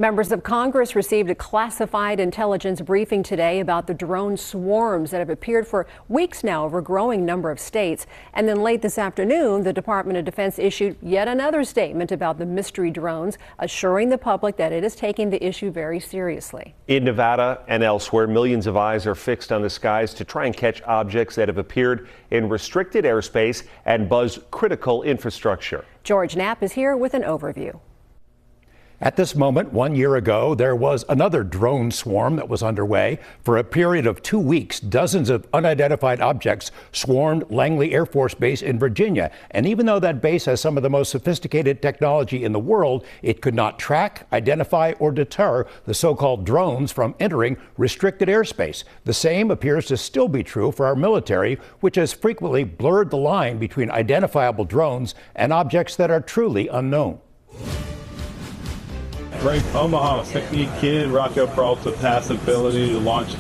Members of Congress received a classified intelligence briefing today about the drone swarms that have appeared for weeks now over a growing number of states. And then late this afternoon, the Department of Defense issued yet another statement about the mystery drones, assuring the public that it is taking the issue very seriously. In Nevada and elsewhere, millions of eyes are fixed on the skies to try and catch objects that have appeared in restricted airspace and buzz critical infrastructure. George Knapp is here with an overview. At this moment, 1 year ago, there was another drone swarm that was underway. For a period of 2 weeks, dozens of unidentified objects swarmed Langley Air Force Base in Virginia. And even though that base has some of the most sophisticated technology in the world, it could not track, identify, or deter the so-called drones from entering restricted airspace. The same appears to still be true for our military, which has frequently blurred the line between identifiable drones and objects that are truly unknown. Great Omaha Technique Kid Rockwell Peralta pass ability to launch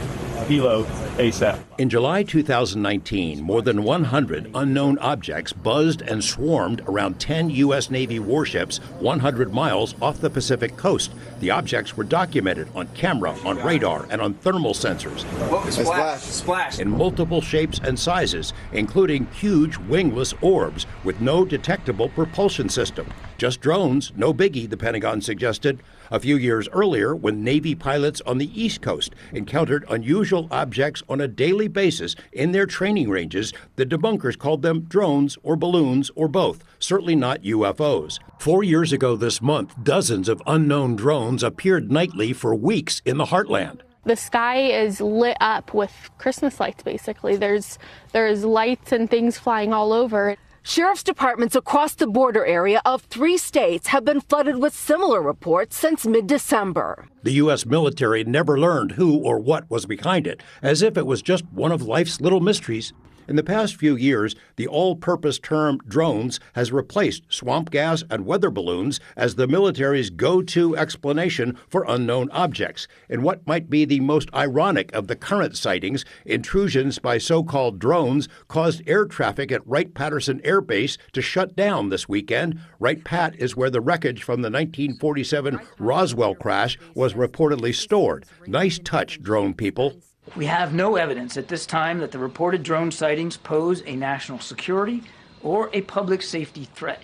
Hilo ASAP. In July 2019, more than 100 unknown objects buzzed and swarmed around 10 U.S. Navy warships 100 miles off the Pacific coast. The objects were documented on camera, on radar, and on thermal sensors. Whoa, splash. In multiple shapes and sizes, including huge wingless orbs with no detectable propulsion system. Just drones, no biggie, the Pentagon suggested. A few years earlier, when Navy pilots on the East Coast encountered unusual objects on a daily basis in their training ranges, the debunkers called them drones or balloons or both, certainly not UFOs. 4 years ago this month, dozens of unknown drones appeared nightly for weeks in the heartland. The sky is lit up with Christmas lights, basically. There's lights and things flying all over. Sheriff's departments across the border area of 3 states have been flooded with similar reports since mid-December. The U.S. military never learned who or what was behind it, as if it was just one of life's little mysteries. In the past few years, the all-purpose term drones has replaced swamp gas and weather balloons as the military's go-to explanation for unknown objects. In what might be the most ironic of the current sightings, intrusions by so-called drones caused air traffic at Wright-Patterson Air Base to shut down this weekend. Wright-Pat is where the wreckage from the 1947 Roswell crash was reportedly stored. Nice touch, drone people. We have no evidence at this time that the reported drone sightings pose a national security or a public safety threat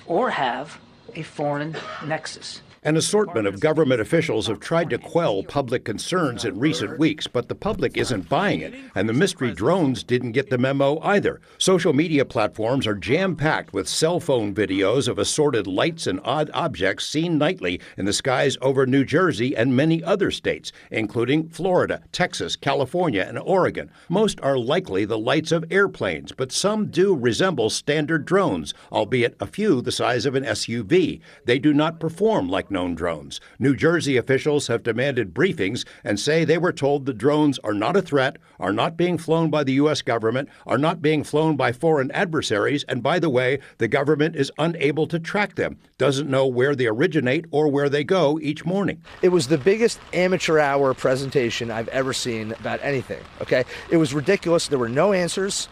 or have a foreign nexus. An assortment of government officials have tried to quell public concerns in recent weeks, but the public isn't buying it, and the mystery drones didn't get the memo either. Social media platforms are jam-packed with cell phone videos of assorted lights and odd objects seen nightly in the skies over New Jersey and many other states, including Florida, Texas, California, and Oregon. Most are likely the lights of airplanes, but some do resemble standard drones, albeit a few the size of an SUV. They do not perform like known drones. New Jersey officials have demanded briefings and say they were told the drones are not a threat, are not being flown by the U.S. government, are not being flown by foreign adversaries, and by the way, the government is unable to track them, doesn't know where they originate or where they go each morning. It was the biggest amateur hour presentation I've ever seen about anything, okay? It was ridiculous. There were no answers.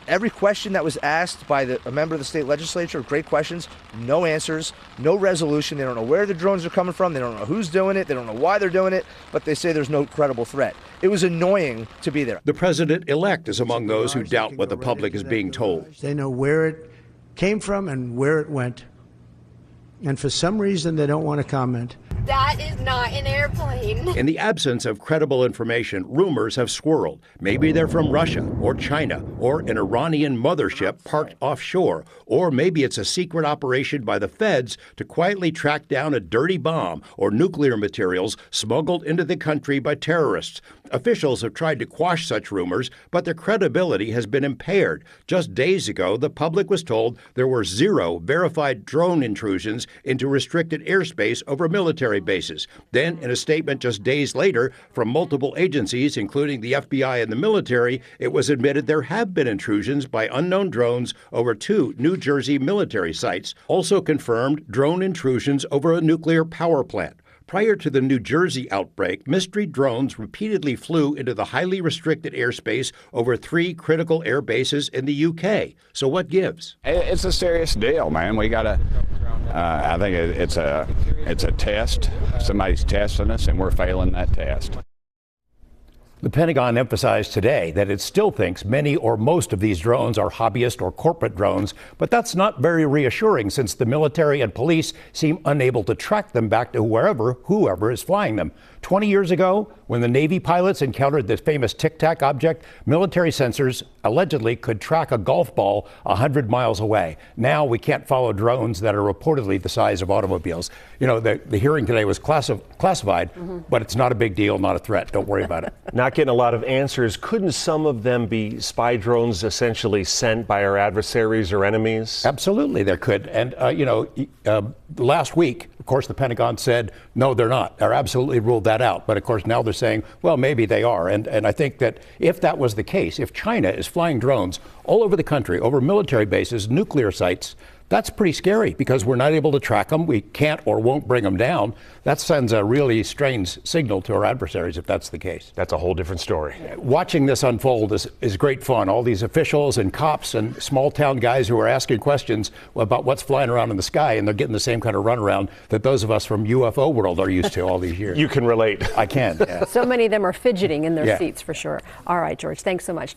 Every question that was asked by a member of the state legislature, great questions, no answers, no resolution. They don't know where the drones are coming from. They don't know who's doing it. They don't know why they're doing it, but they say there's no credible threat. It was annoying to be there. The president-elect is among those who doubt what the public is being told. They know where it came from and where it went. And for some reason, they don't want to comment. That is not an airplane. In the absence of credible information, rumors have swirled. Maybe they're from Russia or China or an Iranian mothership parked offshore. Or maybe it's a secret operation by the feds to quietly track down a dirty bomb or nuclear materials smuggled into the country by terrorists. Officials have tried to quash such rumors, but their credibility has been impaired. Just days ago, the public was told there were 0 verified drone intrusions into restricted airspace over military bases. Then, in a statement just days later from multiple agencies, including the FBI and the military, it was admitted there have been intrusions by unknown drones over 2 New Jersey military sites, also confirmed drone intrusions over a nuclear power plant. Prior to the New Jersey outbreak, mystery drones repeatedly flew into the highly restricted airspace over 3 critical air bases in the UK. So what gives? It's a serious deal, man. We got to, I think it's a test. Somebody's testing us, and we're failing that test. The Pentagon emphasized today that it still thinks many or most of these drones are hobbyist or corporate drones, but that's not very reassuring since the military and police seem unable to track them back to whoever is flying them. 20 years ago, when the Navy pilots encountered this famous Tic Tac object, military sensors allegedly could track a golf ball 100 miles away. Now we can't follow drones that are reportedly the size of automobiles. You know, the hearing today was classified, but it's not a big deal, not a threat. Don't worry about it. Not getting a lot of answers. Couldn't some of them be spy drones essentially sent by our adversaries or enemies? Absolutely, there could. And, last week, of course, the Pentagon said, no, they're not. They're absolutely ruled that out. But, of course, now they're saying, well, maybe they are. And I think that if that was the case, if China is flying drones all over the country, over military bases, nuclear sites, that's pretty scary because we're not able to track them. We can't or won't bring them down. That sends a really strange signal to our adversaries if that's the case. That's a whole different story. Watching this unfold is great fun. All these officials and cops and small town guys who are asking questions about what's flying around in the sky, and they're getting the same kind of runaround that those of us from UFO world are used to all these years. You can relate. I can. Yeah. So many of them are fidgeting in their seats for sure. All right, George, thanks so much.